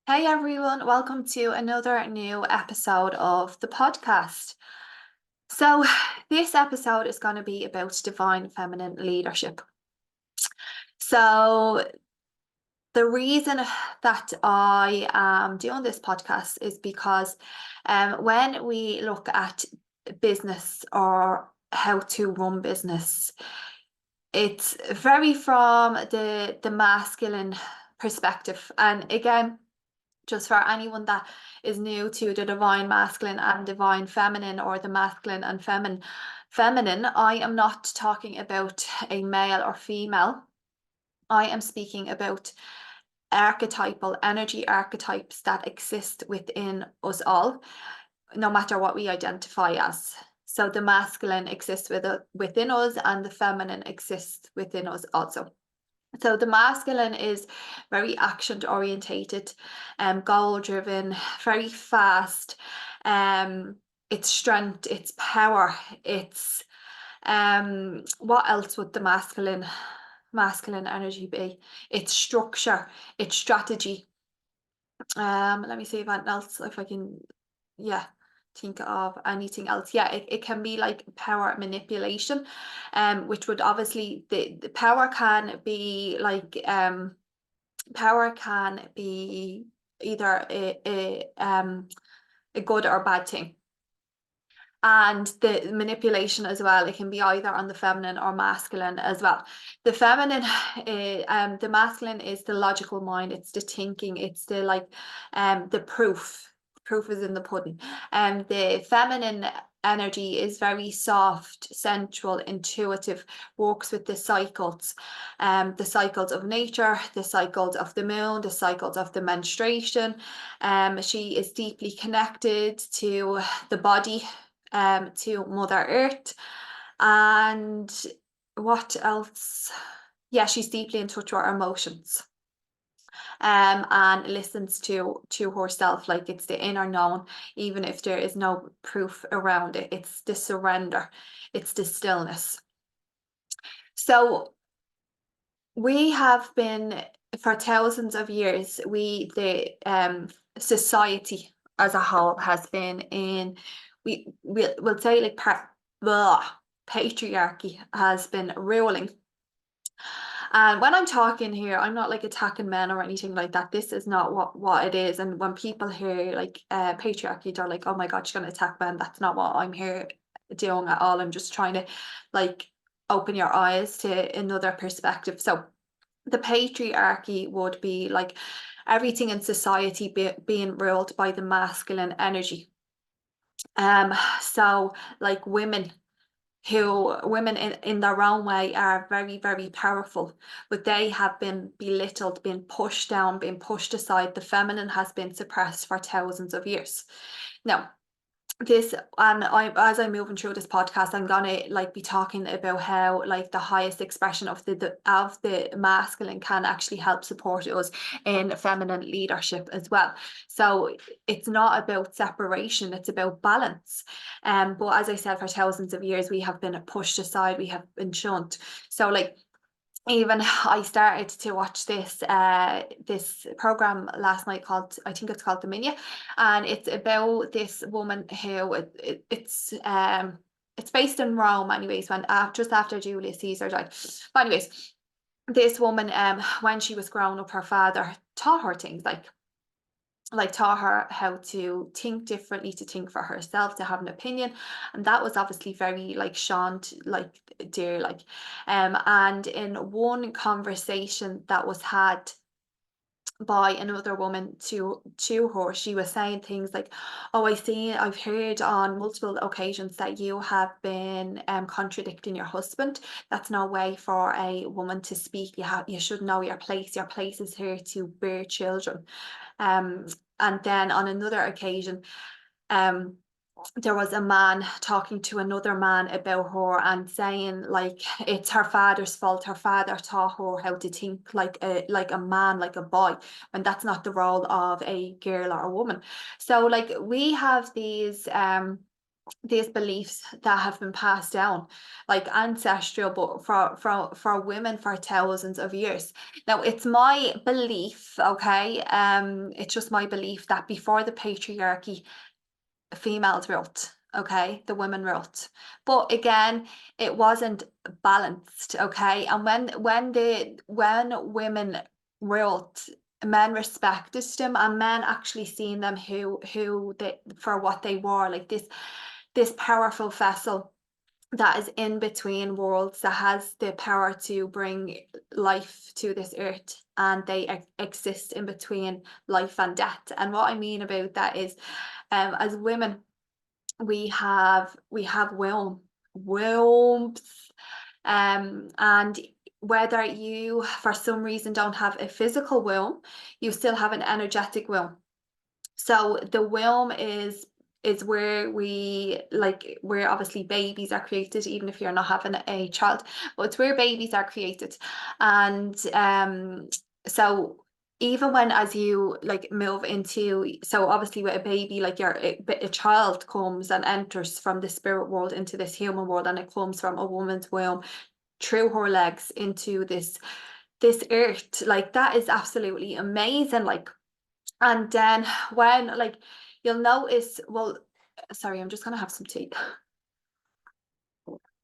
Hey everyone, welcome to another new episode of the podcast. So, this episode is going to be about divine feminine leadership. So, the reason that I am doing this podcast is because when we look at business or how to run business, it's very from the masculine perspective. And again, just for anyone that is new to the divine masculine and divine feminine, or the masculine and feminine, I am not talking about a male or female. I am speaking about archetypal energy archetypes that exist within us all, no matter what we identify as. So the masculine exists within us, and the feminine exists within us also. So the masculine is very action orientated, goal driven, very fast. It's strength, it's power, it's what else would the masculine energy be? It's structure, it's strategy. Let me see if I can, yeah, think of anything else. Yeah, it can be like power manipulation, which would obviously the power can be like power can be either a good or bad thing. And the manipulation as well, it can be either on the feminine or masculine as well. The feminine, the masculine is the logical mind, it's the thinking, it's the the proof. Proof is in the pudding. And the feminine energy is very soft, sensual, intuitive, works with the cycles of nature, the cycles of the moon, the cycles of the menstruation. She is deeply connected to the body, to Mother Earth. And what else? Yeah, she's deeply in touch with her emotions. And listens to herself, like it's the inner known, even if there is no proof around it. It's the surrender, it's the stillness. So we have been, for thousands of years, the society as a whole has been in, we'll say like patriarchy has been ruling. And when I'm talking here, I'm not like attacking men or anything like that. This is not what it is. And when people hear like patriarchy, they're like, oh my God, she's going to attack men. That's not what I'm here doing at all. I'm just trying to like open your eyes to another perspective. So the patriarchy would be like everything in society being ruled by the masculine energy. So like women in their own way are very, very powerful, but they have been belittled, been pushed down, been pushed aside. The feminine has been suppressed for thousands of years. Now, as I'm moving through this podcast, I'm gonna like be talking about how like the highest expression of the masculine can actually help support us in feminine leadership as well. So it's not about separation, it's about balance. But as I said, for thousands of years we have been pushed aside, we have been shunned. So like, even I started to watch this program last night called, I think it's called Dominia, and it's about this woman who it's based in Rome anyways, when just after Julius Caesar died. But anyways, this woman, when she was growing up, her father taught her things like taught her how to think differently, to think for herself, to have an opinion. And that was obviously very like shunned, like dear, like and in one conversation that was had by another woman to her, she was saying things like, oh, I've heard on multiple occasions that you have been contradicting your husband. That's no way for a woman to speak. You should know your place. Your place is here to bear children. And then on another occasion, there was a man talking to another man about her and saying like it's her father's fault. Her father taught her how to think like a man, like a boy, and that's not the role of a girl or a woman. So like we have these these beliefs that have been passed down, like ancestral, but for women for thousands of years. Now, it's my belief, okay, it's just my belief that before the patriarchy, females wrote, okay, the women wrote, but again, it wasn't balanced, okay. And when women wrote, men respected them, and men actually seen them who they for what they were, like this powerful vessel that is in between worlds, that has the power to bring life to this earth, and they exist in between life and death. And what I mean about that is, as women, we have wombs, and whether you for some reason don't have a physical womb, you still have an energetic womb. So the womb is where where obviously babies are created, even if you're not having a child, but it's where babies are created. And so even when as you like move into, so obviously with a baby, like a child comes and enters from the spirit world into this human world, and it comes from a woman's womb through her legs into this earth. Like that is absolutely amazing. Like, and then when like you'll notice, well, sorry, I'm just gonna have some tea.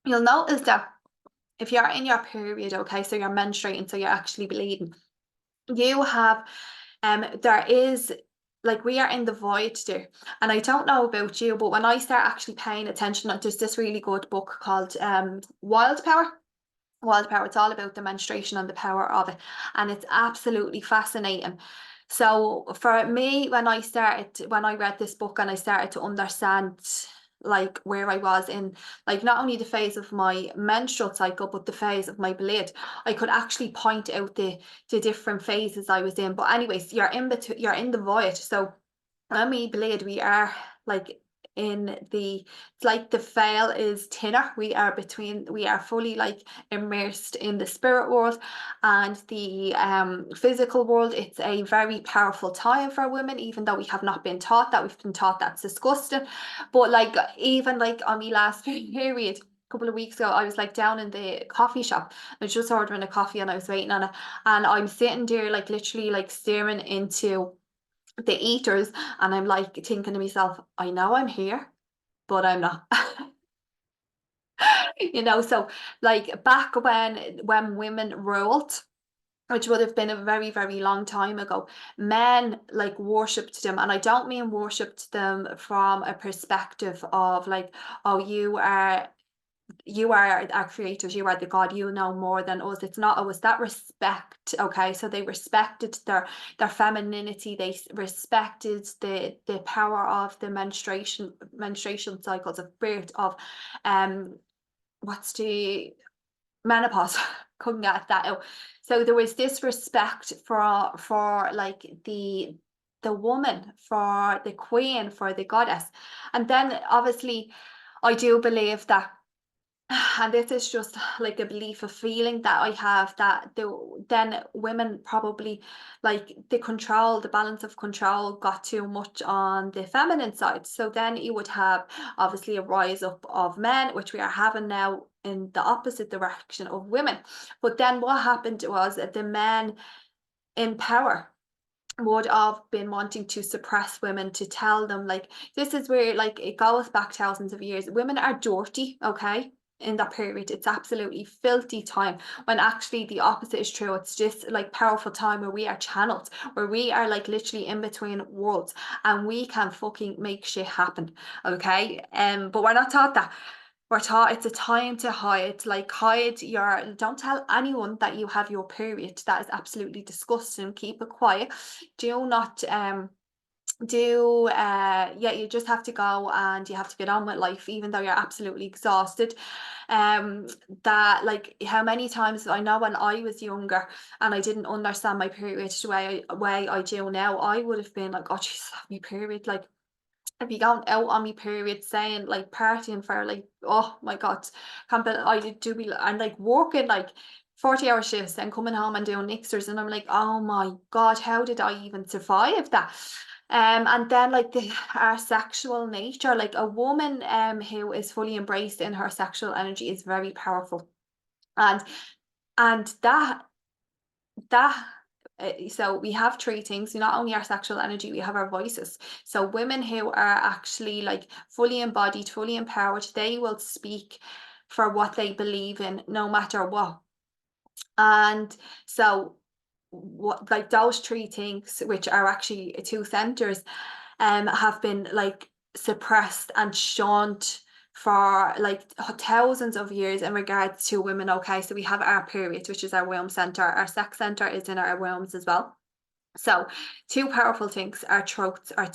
You'll notice that if you're in your period, okay, so you're menstruating, so you're actually bleeding, you have there is, like, we are in the void there. And I don't know about you, but when I start actually paying attention, there's this really good book called Wild Power. Wild Power. It's all about the menstruation and the power of it, and it's absolutely fascinating. So for me, when I read this book and I started to understand like where I was in, like, not only the phase of my menstrual cycle, but the phase of my bleed, I could actually point out the different phases I was in. But anyways, you're in the void. So when we bleed, we are like in it's like the veil is thinner. We are fully like immersed in the spirit world and the physical world. It's a very powerful time for women, even though we have not been taught that. We've been taught that's disgusting. But like, even like on my last period, a couple of weeks ago, I was like down in the coffee shop. I was just ordering a coffee and I was waiting on it, and I'm sitting there like literally like staring into the eaters, and I'm like thinking to myself, I know I'm here, but I'm not. So like back when women ruled, which would have been a very, very long time ago, men like worshipped them. And I don't mean worshipped them from a perspective of like, oh, you are our creators, you are the god, you know more than us. It's not, it was that respect, okay. So they respected their femininity, they respected the power of the menstruation cycles, of birth, of what's the menopause. Couldn't get that out. So there was this respect for like the woman, for the queen, for the goddess. And then obviously I do believe that, and this is just like a belief, a feeling that I have, that then women probably, like, the balance of control got too much on the feminine side. So then you would have obviously a rise up of men, which we are having now in the opposite direction of women. But then what happened was that the men in power would have been wanting to suppress women, to tell them like, this is where, like, it goes back thousands of years, women are dirty, okay. In that period, it's absolutely filthy time, when actually the opposite is true. It's just like powerful time where we are channeled, where we are like literally in between worlds, and we can fucking make shit happen, okay. But we're not taught that. We're taught it's a time to hide, like, don't tell anyone that you have your period. That is absolutely disgusting. Keep it quiet. Do not yeah, you just have to go and you have to get on with life, even though you're absolutely exhausted. um that, like, how many times I know when I was younger and I didn't understand my period the way I do now, I would have been like, oh Jesus, my period, like, I'd be going out on my period, saying like, partying for like, oh my God, can't believe I did do be, and like working like 40-hour shifts and coming home and doing mixers, and I'm like, oh my God, how did I even survive that? And then like our sexual nature, like a woman who is fully embraced in her sexual energy is very powerful. And that so we have three things, not only our sexual energy, we have our voices. So women who are actually like fully embodied, fully empowered, they will speak for what they believe in no matter what. And so what, like those three things, which are actually two centers, have been like suppressed and shunned for like thousands of years in regards to women. Okay, so we have our periods, which is our womb center. Our sex center is in our wombs as well. So two powerful things, our throats, our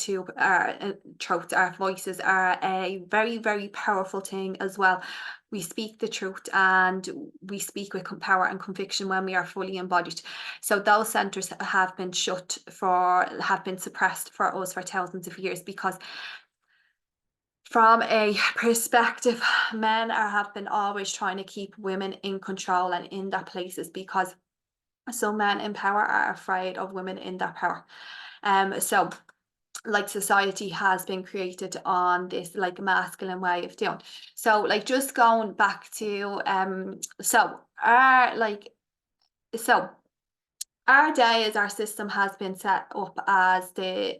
voices are a very, very powerful thing as well. We speak the truth and we speak with power and conviction when we are fully embodied. So those centers have been suppressed for us for thousands of years, because from a perspective, men have been always trying to keep women in control and in their places, because some men in power are afraid of women in that power. So like society has been created on this like masculine way of doing. So like just going back to so our day as our system has been set up as the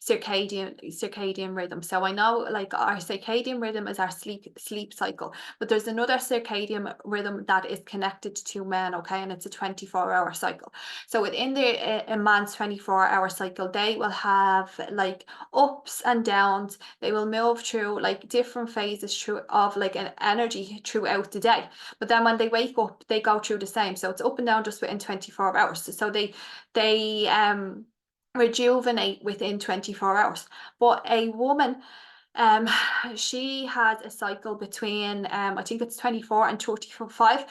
circadian rhythm. So I know like our circadian rhythm is our sleep cycle, but there's another circadian rhythm that is connected to men, okay, and it's a 24-hour cycle. So within a man's 24-hour cycle, they will have like ups and downs. They will move through like different phases through of like an energy throughout the day. But then when they wake up, they go through the same. So it's up and down just within 24 hours. So they rejuvenate within 24 hours. But a woman, um, she has a cycle between I think it's 24 and 35.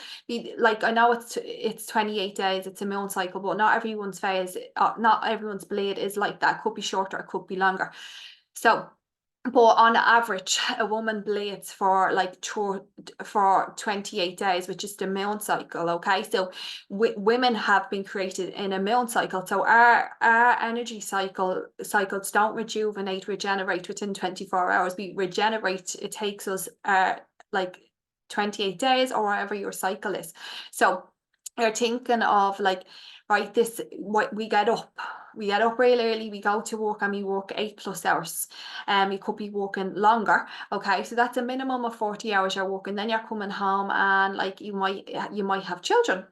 Like I know it's 28 days, it's a moon cycle, but not everyone's phase, not everyone's blade is like that. It could be shorter, it could be longer. So but on average, a woman bleeds for like for 28 days, which is the moon cycle. Okay, so women have been created in a moon cycle. So our energy cycles don't regenerate within 24 hours. We regenerate. It takes us like 28 days or whatever your cycle is. So you're thinking of like, right, this what we get up. We get up real early, we go to work and we work 8+ hours. You could be working longer. Okay, so that's a minimum of 40 hours you're working. Then you're coming home and like you might have children.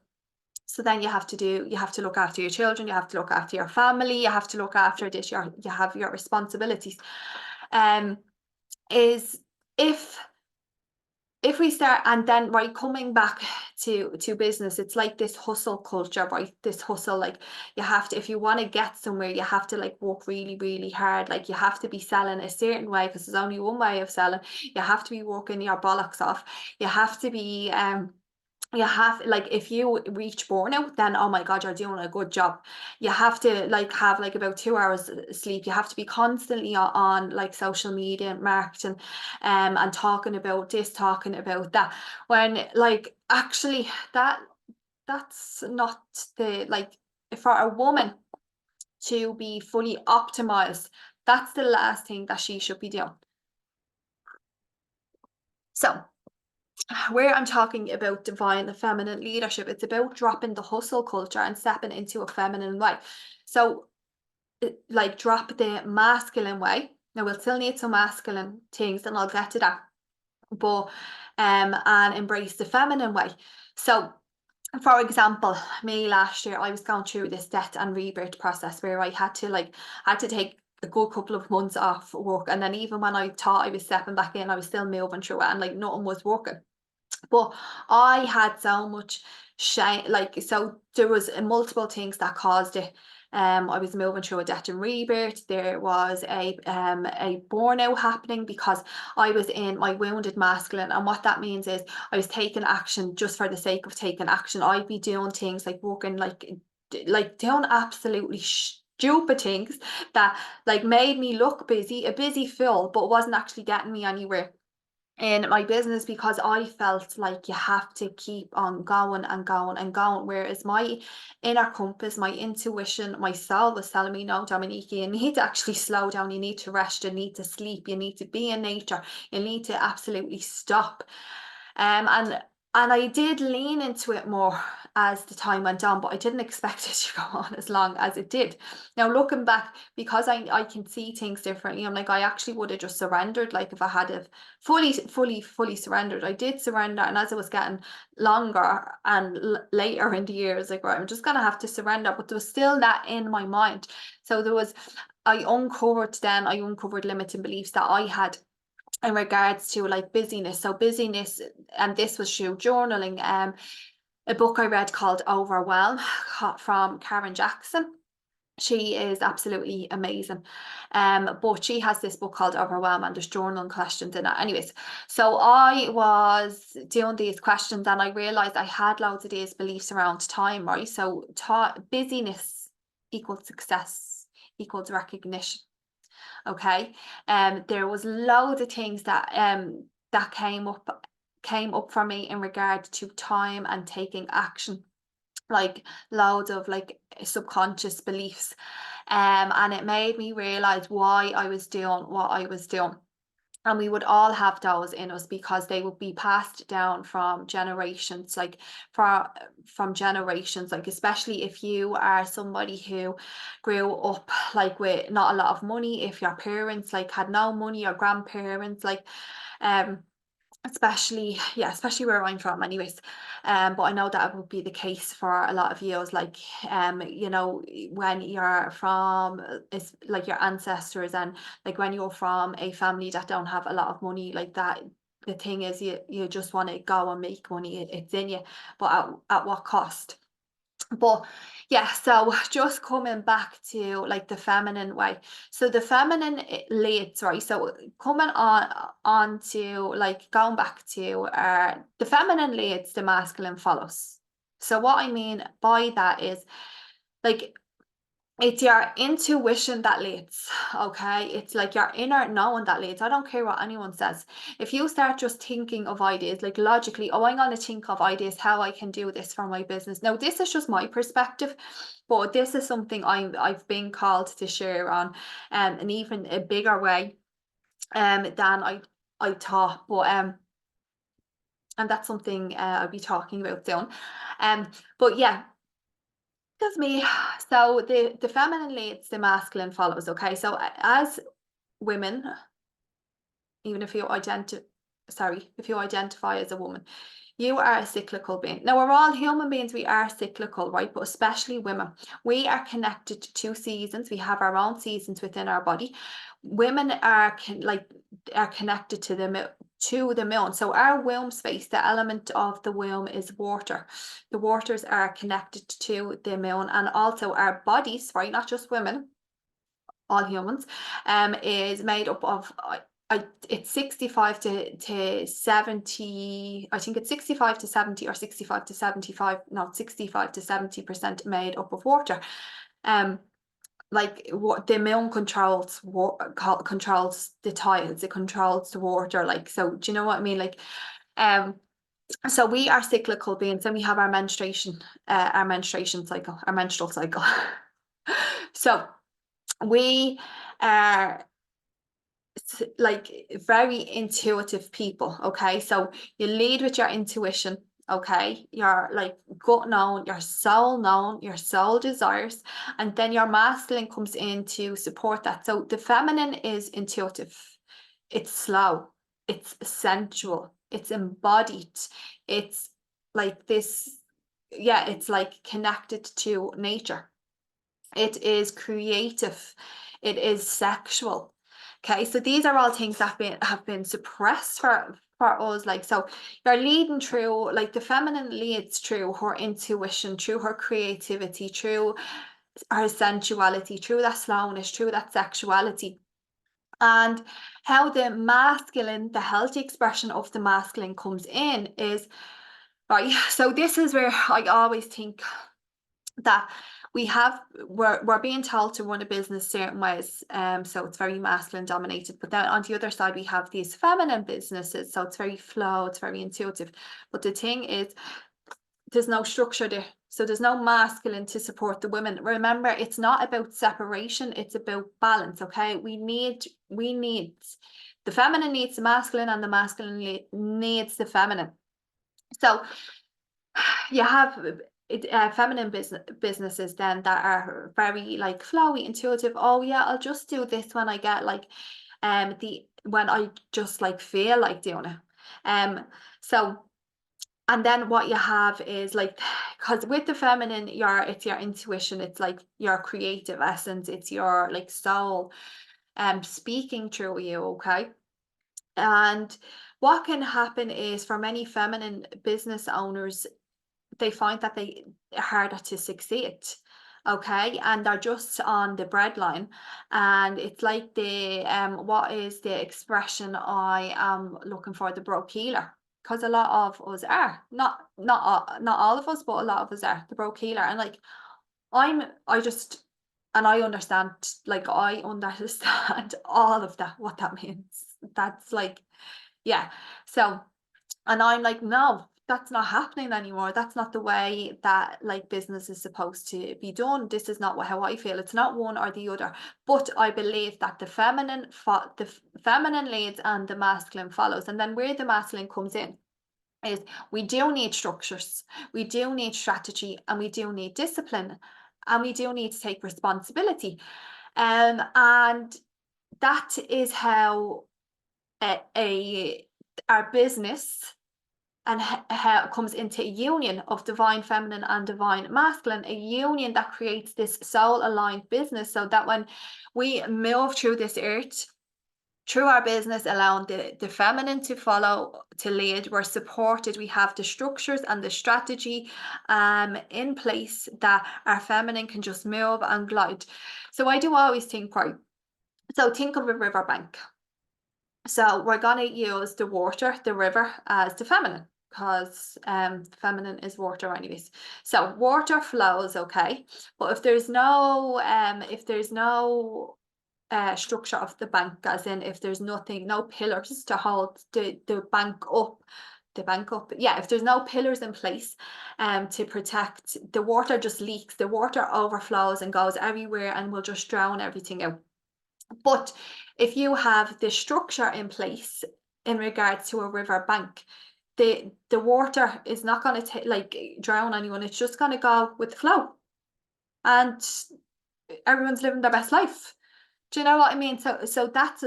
So then you have to look after your children, you have to look after your family, you have to look after this, you have your responsibilities. Is if we start, and then right, coming back to business, it's like this hustle culture, right? This hustle, like you have to, if you want to get somewhere, you have to like work really, really hard. Like you have to be selling a certain way, because there's only one way of selling. You have to be working your bollocks off. You have to be you have, like, if you reach burnout, then oh my god, you're doing a good job. You have to like have like about 2 hours sleep. You have to be constantly on like social media and marketing and talking about this, talking about that, when like actually that's not the, like, for a woman to be fully optimized, that's the last thing that she should be doing. So where I'm talking about divine feminine leadership, it's about dropping the hustle culture and stepping into a feminine way. So, like, drop the masculine way. Now, we'll still need some masculine things, and I'll get to that. But and embrace the feminine way. So, for example, me last year, I was going through this death and rebirth process where I had to take a good couple of months off work, and then even when I thought I was stepping back in, I was still moving through it, and like nothing was working. But I had so much shame, like, so there was multiple things that caused it. I was moving through a death and rebirth. There was a burnout happening because I was in my wounded masculine, and what that means is I was taking action just for the sake of taking action. I'd be doing things like working, like doing absolutely stupid things that like made me look busy, a busy fool, but wasn't actually getting me anywhere. in my business, because I felt like you have to keep on going and going and going. Whereas my inner compass, my intuition, my soul was telling me, no, Dominique, you need to actually slow down. You need to rest. You need to sleep. You need to be in nature. You need to absolutely stop. And I did lean into it more as the time went on, but I didn't expect it to go on as long as it did. Now, looking back, because I can see things differently, I'm like, I actually would have just surrendered. Like, if I had have fully surrendered, I did surrender. And as it was getting longer and later in the years, like, right, I'm just gonna have to surrender. But there was still that in my mind. So I uncovered limiting beliefs that I had in regards to like busyness. So busyness, and this was through journaling. A book I read called Overwhelm from Karen Jackson. She is absolutely amazing. But she has this book called Overwhelm, and there's journaling questions in it. Anyways, so I was doing these questions and I realized I had loads of these beliefs around time, right? So busyness equals success equals recognition. Okay. There was loads of things that came up for me in regard to time and taking action, like loads of like subconscious beliefs. And it made me realize why I was doing what I was doing. And we would all have those in us because they would be passed down from generations, from generations, like especially if you are somebody who grew up like with not a lot of money, if your parents like had no money, or grandparents like um especially where I'm from anyways. But I know that would be the case for a lot of years, like when you're from is like your ancestors, and like when you're from a family that don't have a lot of money like that, the thing is you just want to go and make money. It's in you, but at what cost? But yeah, so just coming back to like the feminine way. So the feminine leads, right? So coming on to like going back to the feminine leads, the masculine follows. So what I mean by that is like it's your intuition that leads, okay? It's like your inner knowing that leads. I don't care what anyone says. If you start just thinking of ideas, like logically, oh, I'm going to think of ideas how I can do this for my business. Now, this is just my perspective, but this is something I've been called to share on, in even a bigger way, than I thought. And that's something I'll be talking about soon. But yeah. That's me. So the feminine leads, the masculine follows. Okay, so as women, even if if you identify as a woman, you are a cyclical being. Now, we're all human beings, we are cyclical, right? But especially women, we are connected to seasons. We have our own seasons within our body. Women are connected to the moon. So our womb space, the element of the womb is water. The waters are connected to the moon, and also our bodies, right? Not just women, all humans, is made up of it's 65 to 70. I think it's 65 to 70 or 65 to 75, not 65 to 70% made up of water. Like what the moon controls the tides, it controls the water, like, so do you know what I mean? Like so we are cyclical beings, and we have our menstruation cycle, our menstrual cycle. So we are like very intuitive people. Okay, so you lead with your intuition. Okay, your like gut known, your soul desires, and then your masculine comes in to support that. So the feminine is intuitive, it's slow, it's sensual, it's embodied, it's like this, yeah, it's like connected to nature, it is creative, it is sexual. Okay, so these are all things that have been suppressed for us. Like, so you're leading through, like the feminine leads through her intuition, through her creativity, through her sensuality, through that slowness, through that sexuality. And how the masculine, the healthy expression of the masculine comes in is, right, so this is where I always think that we're being told to run a business certain ways, so it's very masculine dominated. But then on the other side, we have these feminine businesses, so it's very flow, it's very intuitive. But the thing is, there's no structure there. So there's no masculine to support the women. Remember, it's not about separation, it's about balance. Okay. We need the feminine needs the masculine, and the masculine needs the feminine. So you have feminine businesses then that are very like flowy, intuitive. Oh yeah, I'll just do this when I get like when I just like feel like doing it. So and then what you have is like, because with the feminine, it's your intuition, it's like your creative essence, it's your like soul speaking through you, okay? And what can happen is, for many feminine business owners, they find that they harder to succeed, okay, and they're just on the breadline. And it's like the what is the expression I am looking for, the broke healer, because a lot of us are not all of us, but a lot of us are the broke healer. And like I just, and I understand, like I understand all of that, what that means. That's like, yeah. So, and I'm like, no, that's not happening anymore. That's not the way that like business is supposed to be done. This is not how I feel. It's not one or the other. But I believe that the feminine leads and the masculine follows. And then where the masculine comes in is, we do need structures, we do need strategy, and we do need discipline, and we do need to take responsibility. And that is how our business, and how it comes into a union of divine feminine and divine masculine, a union that creates this soul aligned business, so that when we move through this earth, through our business, allowing the feminine to follow, to lead, we're supported, we have the structures and the strategy in place, that our feminine can just move and glide. So I do always think, right, so think of a riverbank. So we're going to use the water, the river, as the feminine, because feminine is water anyways. So water flows, okay, but if there's no structure of the bank, as in if there's nothing, no pillars to hold the bank up, yeah, if there's no pillars in place to protect, the water just leaks, the water overflows and goes everywhere and will just drown everything out. But if you have the structure in place in regards to a river bank, the water is not going to like drown anyone. It's just going to go with the flow, and everyone's living their best life. Do you know what I mean? So that's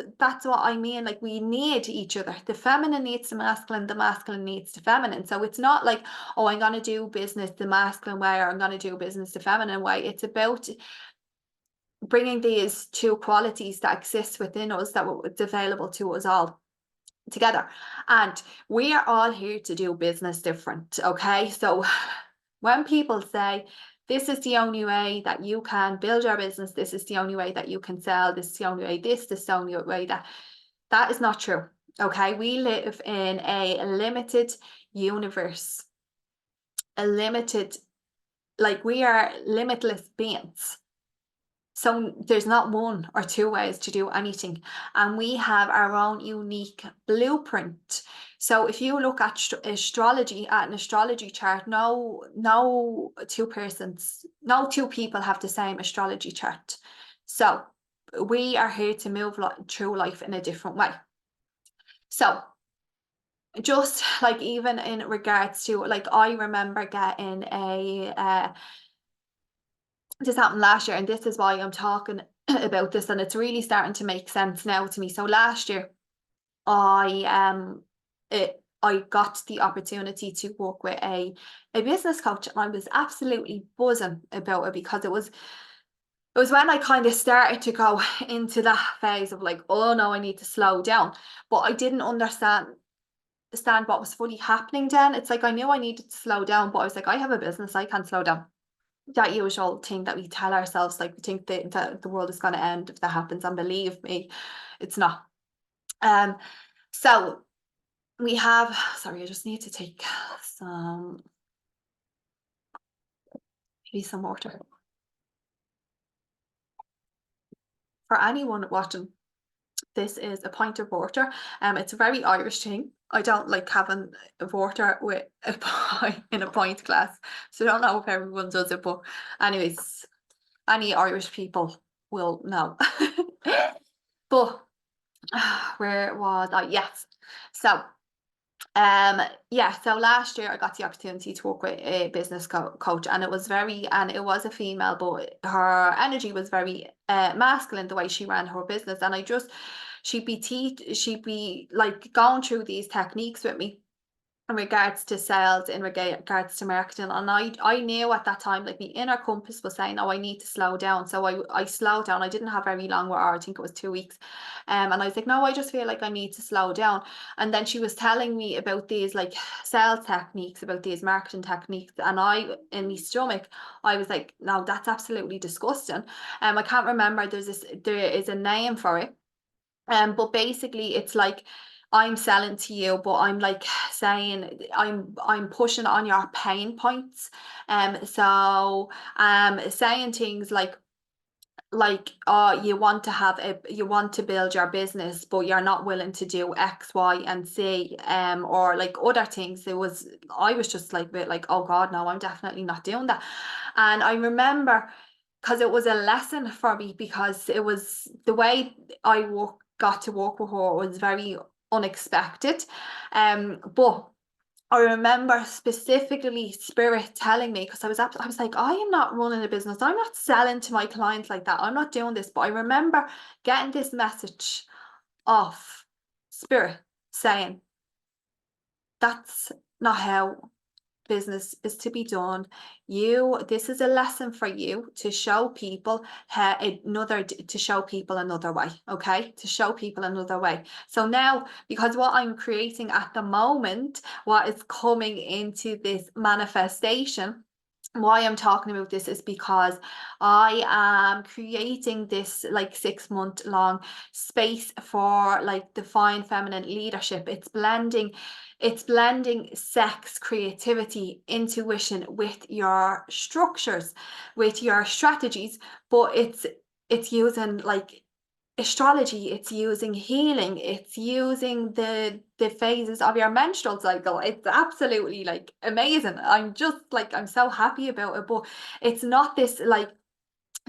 what I mean. Like, we need each other. The feminine needs the masculine needs the feminine. So it's not like, oh, I'm going to do business the masculine way, or I'm going to do business the feminine way. It's about bringing these two qualities that exist within us, that it's available to us all, together. And we are all here to do business different, okay? So when people say, this is the only way that you can build your business, this is the only way that you can sell, this is the only way this is the only way that is not true, okay? We live in a limited universe, like, we are limitless beings. So there's not one or two ways to do anything, and we have our own unique blueprint. So if you look at astrology, at an astrology chart, no two people have the same astrology chart. So we are here to move through life in a different way. So just like, even in regards to, like, I remember getting this happened last year, and this is why I'm talking about this, and it's really starting to make sense now to me. So last year, I got the opportunity to work with a business coach, and I was absolutely buzzing about it, because it was when I kind of started to go into that phase of like, oh no, I need to slow down. But I didn't understand what was fully happening then. It's like, I knew I needed to slow down, but I was like, I have a business, I can't slow down. That usual thing that we tell ourselves, like, we think that the world is going to end if that happens, and believe me, it's not. So we have, sorry, I just need to take some water. for anyone watching, this is a pint of water. It's a very Irish thing. I don't like having water with a pint in a pint glass. So I don't know if everyone does it, but anyways, any Irish people will know. But where was I? Yes. So yeah, so last year I got the opportunity to work with a business coach, and it was a female, but her energy was very masculine, the way she ran her business. And she'd be like going through these techniques with me in regards to sales, in regards to marketing. And I knew at that time, like, the inner compass was saying, oh, I need to slow down. So I slowed down. I didn't have very long with her. I think it was 2 weeks. And I was like, no, I just feel like I need to slow down. And then she was telling me about these like sales techniques, about these marketing techniques. And in my stomach, I was like, no, that's absolutely disgusting. I can't remember, there is a name for it. But basically it's like, I'm selling to you, but I'm like saying, I'm pushing on your pain points. So saying things like, oh, you want to build your business, but you're not willing to do X, Y, and Z, or like other things. I was just like a bit like, oh God, no, I'm definitely not doing that. And I remember, because it was a lesson for me, because it was the way got to work with her was very unexpected. But I remember specifically Spirit telling me, because I was like, I am not running a business. I'm not selling to my clients like that. I'm not doing this. But I remember getting this message off Spirit saying, that's not how business is to be done. This is a lesson for you to show people another way. Okay, to show people another way. So now, because what I'm creating at the moment, what is coming into this manifestation, why I'm talking about this is because I am creating this like 6-month long space for like divine feminine leadership. It's blending sex, creativity, intuition with your structures, with your strategies, but it's using like astrology, it's using healing, it's using the phases of your menstrual cycle. It's absolutely like amazing. I'm so happy about it, but it's not this like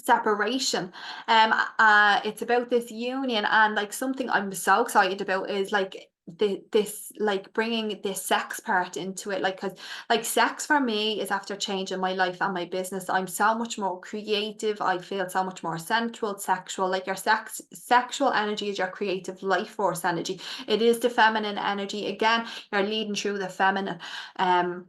separation. It's about this union. And like, something I'm so excited about is like this like bringing this sex part into it, like, because like sex for me is, after changing my life and my business, I'm so much more creative. I feel so much more sensual, sexual. Like, your sexual energy is your creative life force energy. It is the feminine energy. Again, you're leading through the feminine and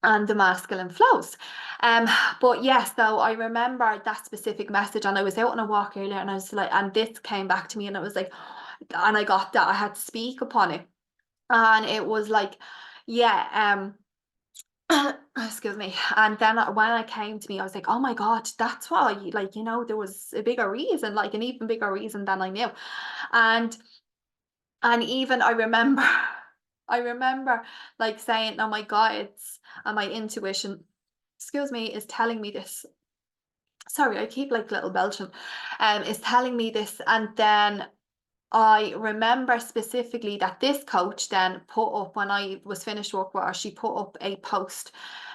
the masculine flows. But yes, though, I remember that specific message, and I was out on a walk earlier, and I was like, and this came back to me, and it was like, and I got that I had to speak upon it. And it was like, yeah, excuse me. And then when I came to me, I was like, oh my God, that's why, like, there was a bigger reason, like an even bigger reason than I knew. And even I remember, I remember like saying, oh my God, and my intuition, excuse me, is telling me this. Sorry, I keep like little belching. Is telling me this. And then I remember specifically that this coach then put up, when I was finished work with her, she put up a post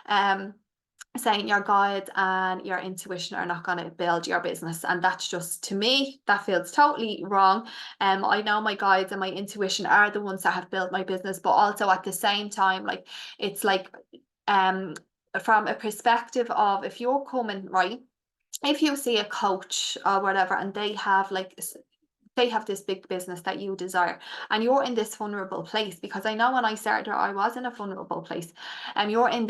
saying your guides and your intuition are not going to build your business. And that's just, to me, that feels totally wrong. I know my guides and my intuition are the ones that have built my business, but also at the same time, like, it's like from a perspective of, if you're coming, right, if you see a coach or whatever, and they have this big business that you desire, and you're in this vulnerable place, because I know when I started, I was in a vulnerable place, and you're in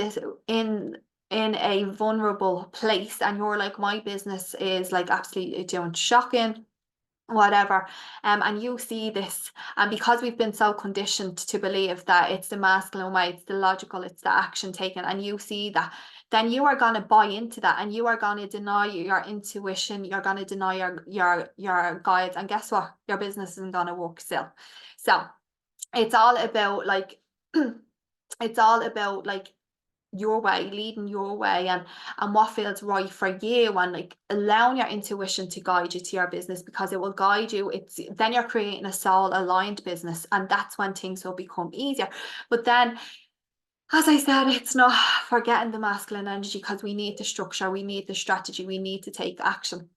a vulnerable place, and you're like, my business is like absolutely doing shocking, whatever, and you see this, and because we've been so conditioned to believe that it's the masculine way, it's the logical, it's the action taken, and you see that, then you are going to buy into that, and you are going to deny your intuition, you're going to deny your guides, and guess what, your business isn't going to work still. So it's all about like it's all about like your way, leading your way, and what feels right for you, and like allowing your intuition to guide you to your business, because it will guide you. It's then you're creating a soul aligned business, and that's when things will become easier. But then, as I said, it's not forgetting the masculine energy, because we need the structure, we need the strategy, we need to take action.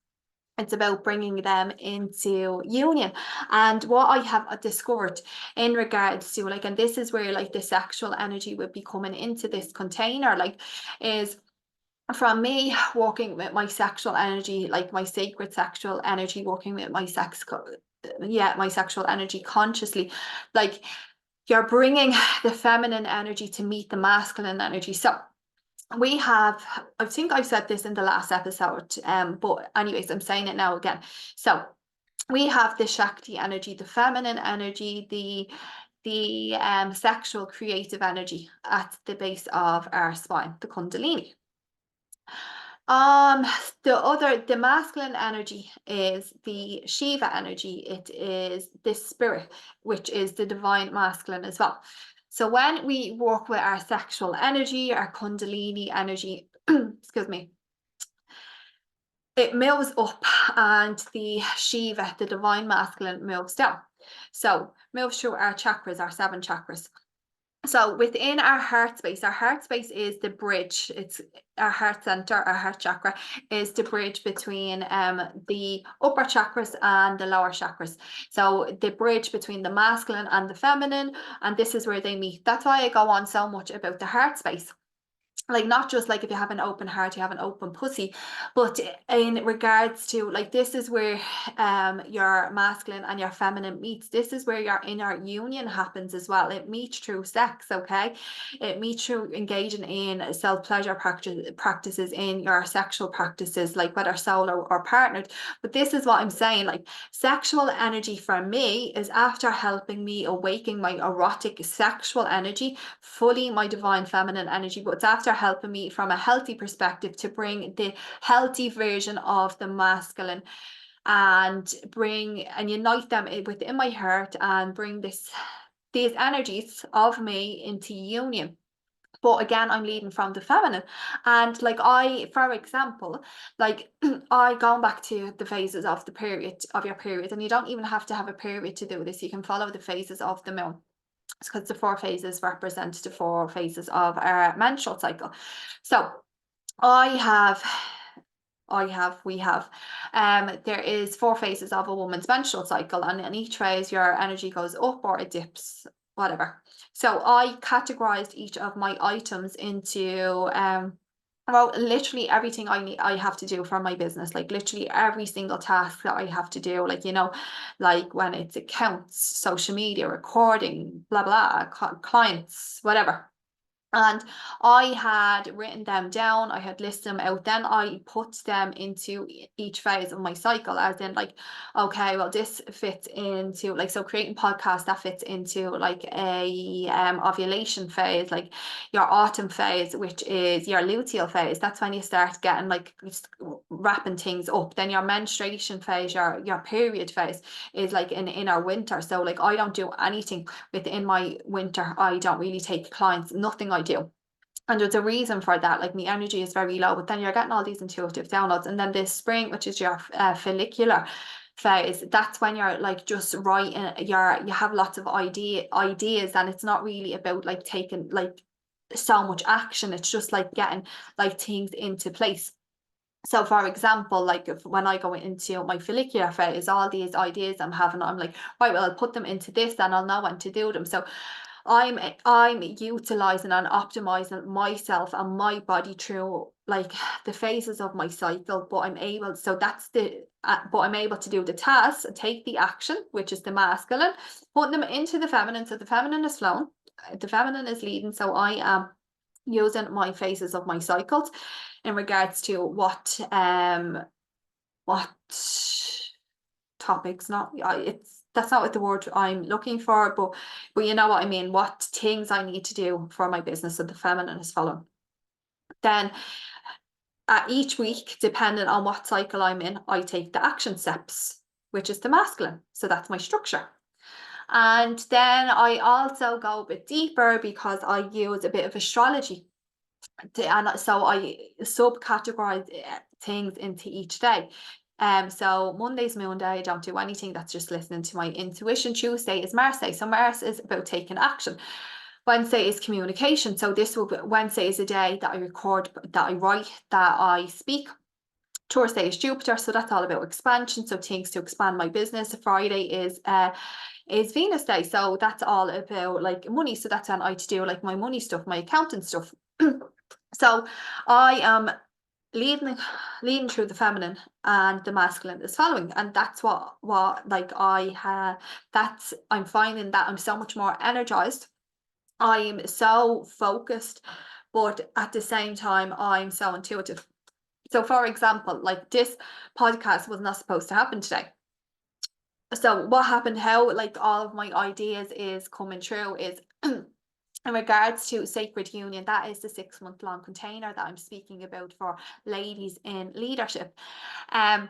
It's about bringing them into union. And what I have discovered in regards to like, and this is where like the sexual energy would be coming into this container, like, is from me working with my sexual energy, like my sacred sexual energy, working with my my sexual energy consciously, like you're bringing the feminine energy to meet the masculine energy. So we have, I think I've said this in the last episode, but anyways, I'm saying it now again. So we have the shakti energy, the feminine energy, the sexual creative energy at the base of our spine, the kundalini. The masculine energy is the Shiva energy. It is the spirit, which is the divine masculine as well. So when we work with our sexual energy, our kundalini energy, excuse me, it moves up, and the Shiva, the divine masculine, moves down. So moves through our chakras, our 7 chakras. So within our heart space is the bridge. It's our heart center, our heart chakra is the bridge between the upper chakras and the lower chakras. So the bridge between the masculine and the feminine, and this is where they meet. That's why I go on so much about the heart space. Like, not just like if you have an open heart, you have an open pussy, but in regards to like, this is where your masculine and your feminine meets. This is where your inner union happens as well. It meets through sex, okay? It meets through engaging in self-pleasure practices, in your sexual practices, like whether solo or partnered. But this is what I'm saying, like sexual energy for me is after helping me awaken my erotic sexual energy, fully my divine feminine energy, but it's after helping me from a healthy perspective to bring the healthy version of the masculine and bring and unite them within my heart and bring these energies of me into union. But again, I'm leading from the feminine. And like for example, like I going back to the phases of the period, of your period, and you don't even have to have a period to do this. You can follow the phases of the moon, because the 4 phases represent the 4 phases of our menstrual cycle. So we have, there is 4 phases of a woman's menstrual cycle, and in each phase your energy goes up or it dips, whatever. So I categorized each of my items into well, literally everything I have to do for my business, like literally every single task that I have to do, like, like when it's accounts, social media, recording, blah, blah, clients, whatever. And I had written them down, I had listed them out, then I put them into each phase of my cycle, as in like, okay, well, this fits into like, so creating podcasts, that fits into like a ovulation phase, like your autumn phase, which is your luteal phase. That's when you start getting like wrapping things up. Then your menstruation phase, your period phase is like in our winter. So like I don't do anything within my winter. I don't really take clients, nothing I do. And there's a reason for that. Like my energy is very low, but then you're getting all these intuitive downloads. And then this spring, which is your follicular phase, that's when you're like just writing, you have lots of ideas, and it's not really about like taking like so much action. It's just like getting like things into place. So for example, like when I go into my follicular phase, all these ideas I'm having, I'm like, right, well, I'll put them into this, and I'll know when to do them. So I'm utilizing and optimizing myself and my body through like the phases of my cycle, but I'm able to do the tasks, take the action, which is the masculine, put them into the feminine. So the feminine is flowing, the feminine is leading. So I am using my phases of my cycles in regards to what topics, not that's not what the word I'm looking for, but you know what I mean, what things I need to do for my business. So the feminine is following. Then at each week, depending on what cycle I'm in, I take the action steps, which is the masculine. So that's my structure. And then I also go a bit deeper because I use a bit of astrology And so I subcategorize things into each day. So Monday's Moon Day, I don't do anything. That's just listening to my intuition. Tuesday is Mars Day. So Mars is about taking action. Wednesday is communication. So this will be Wednesday is a day that I record, that I write, that I speak. Thursday is Jupiter, so that's all about expansion. So things to expand my business. Friday is Venus Day, so that's all about like money. So that's when I to do like my money stuff, my accounting stuff. So I am leading through the feminine, and the masculine is following, and that's what like that's I'm finding that I'm so much more energized. I'm so focused, but at the same time I'm so intuitive. So for example, like this podcast was not supposed to happen today. So what happened, how like all of my ideas is coming true is in regards to Sacred Union, that is the 6 month long container that I'm speaking about for ladies in leadership. Um,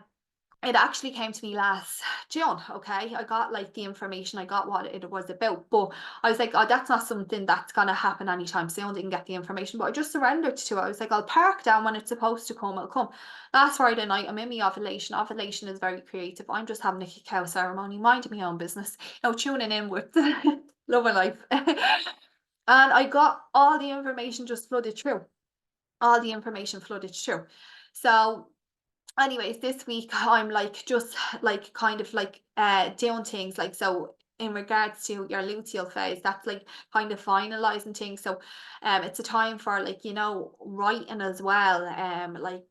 it actually came to me last June. Okay, I got like the information, I got what it was about, but I was like, oh, that's not something that's gonna happen anytime soon. Didn't get the information, but I just surrendered to it. I was like, I'll park down when it's supposed to come, it'll come. Last Friday night, I'm in my ovulation. Ovulation is very creative. I'm just having a cacao ceremony, minding my own business, tuning in with love and life. And I got all the information just flooded through. All the information flooded through. So anyways, this week I'm like just like kind of like doing things like, so in regards to your luteal phase, that's like kind of finalizing things. So it's a time for like, writing as well, like,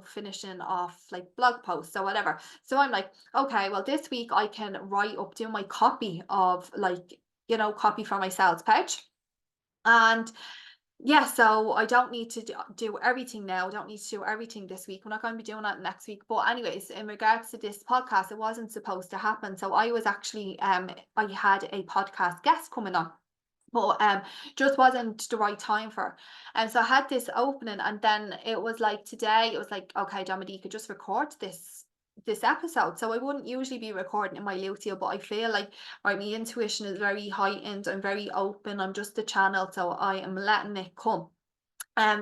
finishing off like blog posts or whatever. So I'm like, okay, well this week I can write up, do my copy of like, copy for my sales page. And yeah, so I don't need to do everything now. I don't need to do everything this week. We're not going to be doing that next week. But anyways, in regards to this podcast, it wasn't supposed to happen. So I was actually I had a podcast guest coming on, but just wasn't the right time for her. And so I had this opening, and then it was like today, it was like, okay, Dominica, just record this episode. So I wouldn't usually be recording in my luteal, but I feel like right, my intuition is very heightened. I'm very open. I'm just a channel, so I am letting it come.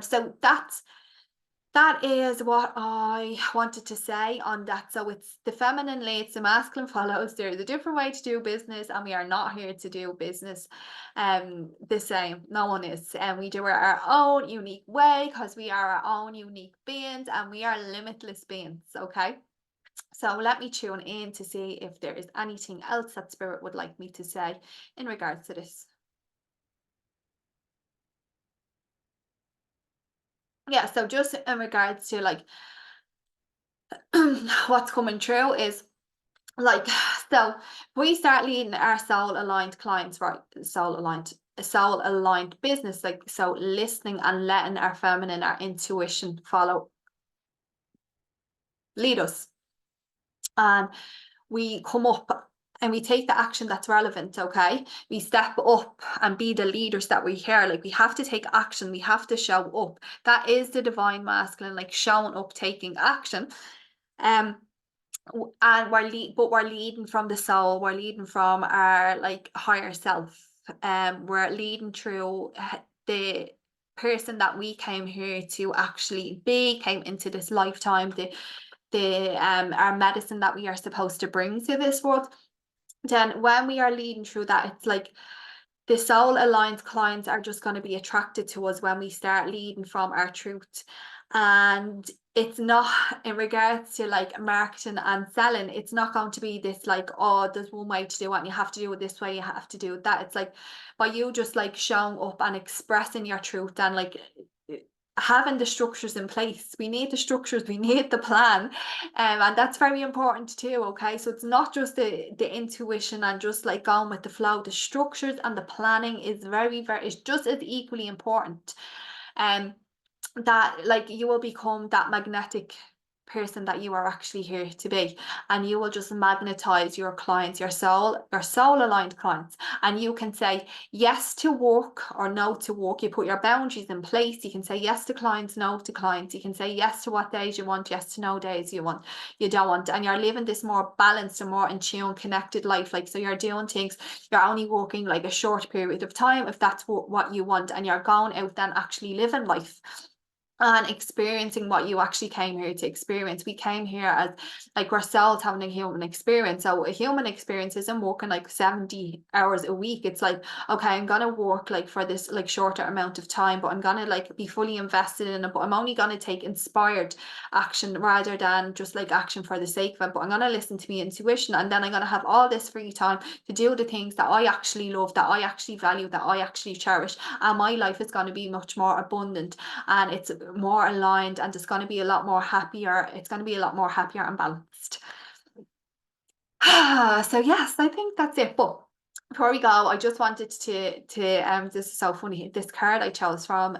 So that is what I wanted to say on that. So it's the feminine leads, the masculine follows. There's a different way to do business, and we are not here to do business the same. No one is. And we do it our own unique way, because we are our own unique beings, and we are limitless beings. Okay. So let me tune in to see if there is anything else that Spirit would like me to say in regards to this. Yeah, so just in regards to like what's coming true is like, so we start leading our soul aligned clients, right? Soul aligned business, like, so listening and letting our feminine, our intuition lead us. And we come up and we take the action that's relevant. Okay, we step up and be the leaders that we hear. Like, we have to take action, we have to show up. That is the divine masculine, like showing up, taking action. And we're leading from the soul, we're leading from our like higher self. We're leading through the person that we came here to actually be, came into this lifetime, the our medicine that we are supposed to bring to this world. Then when we are leading through that, it's like the soul aligned clients are just going to be attracted to us when we start leading from our truth. And it's not, in regards to like marketing and selling, it's not going to be this like, oh, there's one way to do it and you have to do it this way, you have to do that. It's like by you just like showing up and expressing your truth, and like having the structures in place. We need the structures, we need the plan, and that's very important too. Okay, so it's not just the intuition and just like going with the flow. The structures and the planning is very, it's just as equally important. um that like you will become that magnetic person that you are actually here to be, and you will just magnetize your clients, your soul aligned clients, and you can say yes to work or no to work. You put your boundaries in place. You can say yes to clients, no to clients. You can say yes to what days you want, yes to no days you don't want, and you're living this more balanced and more in tune, connected life. Like, so you're doing things, you're only working like a short period of time if that's what you want, and you're going out then actually living life and experiencing what you actually came here to experience. We came here as like ourselves having a human experience. So a human experience isn't working like 70 hours a week. It's like, okay, I'm gonna work like for this like shorter amount of time, but I'm gonna like be fully invested in it. But I'm only gonna take inspired action rather than just like action for the sake of it. But I'm gonna listen to my intuition, and then I'm gonna have all this free time to do the things that I actually love, that I actually value, that I actually cherish. And my life is going to be much more abundant, and it's more aligned, and it's going to be a lot more happier. It's going to be a lot more happier and balanced. So yes, I think that's it. But before we go, I just wanted to this is so funny. This card I chose from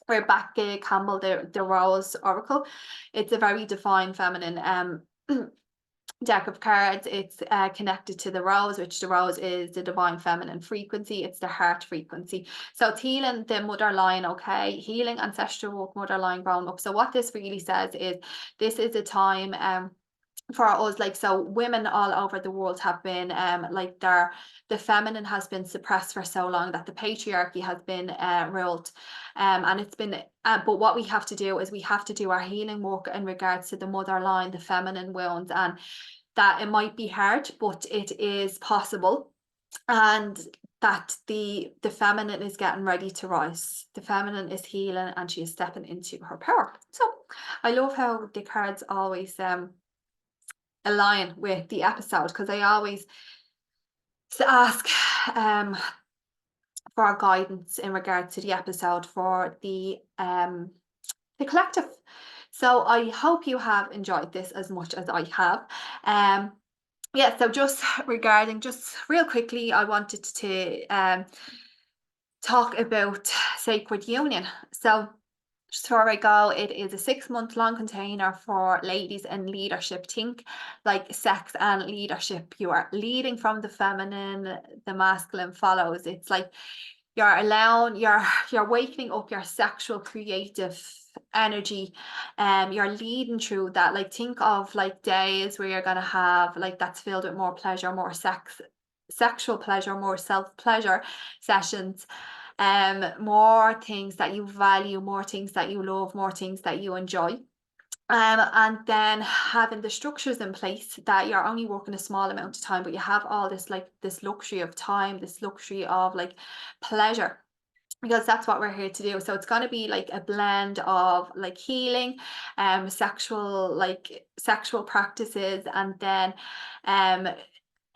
Rebecca Campbell, the Rose Oracle. It's a very divine feminine deck of cards. It's connected to the rose, which the rose is the divine feminine frequency. It's the heart frequency. So it's healing the mother line, okay? Healing ancestral work, mother line growing up. So what this really says is this is a time for us, like, so women all over the world have been like the feminine has been suppressed for so long, that the patriarchy has been ruled, and it's been but what we have to do is we have to do our healing work in regards to the mother line, the feminine wounds, and that it might be hard, but it is possible, and that the feminine is getting ready to rise. The feminine is healing, and she is stepping into her power. So I love how the cards always align with the episode, because I always ask for guidance in regards to the episode for the collective. So I hope you have enjoyed this as much as I have. Yeah, so just regarding, just real quickly, I wanted to talk about sacred union. So just before I go, it is a 6-month long container for ladies in leadership. Think like sex and leadership. You are leading from the feminine, the masculine follows. It's like you're allowing, you're waking up your sexual creative energy. You're leading through that. Like, think of like days where you're gonna have like that's filled with more pleasure, more sexual pleasure, more self-pleasure sessions, more things that you value, more things that you love, more things that you enjoy. And then having the structures in place that you're only working a small amount of time, but you have all this like this luxury of time, this luxury of like pleasure, because that's what we're here to do. So it's going to be like a blend of like healing, sexual practices, and then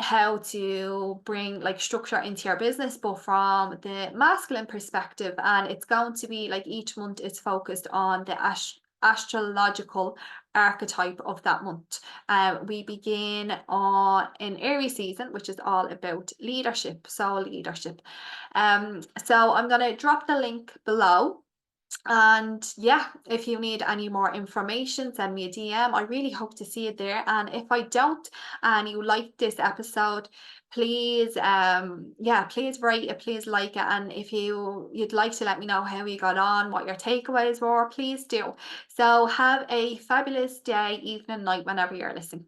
how to bring like structure into your business, but from the masculine perspective. And it's going to be like each month is focused on the astrological archetype of that month. We begin on in Aries season, which is all about leadership, soul leadership. So I'm going to drop the link below. And yeah, if you need any more information, send me a DM. I really hope to see you there. And if I don't, and you like this episode, please please rate it, please like it. And if you'd like to let me know how you got on, what your takeaways were, please do. So have a fabulous day, evening, night, whenever you're listening.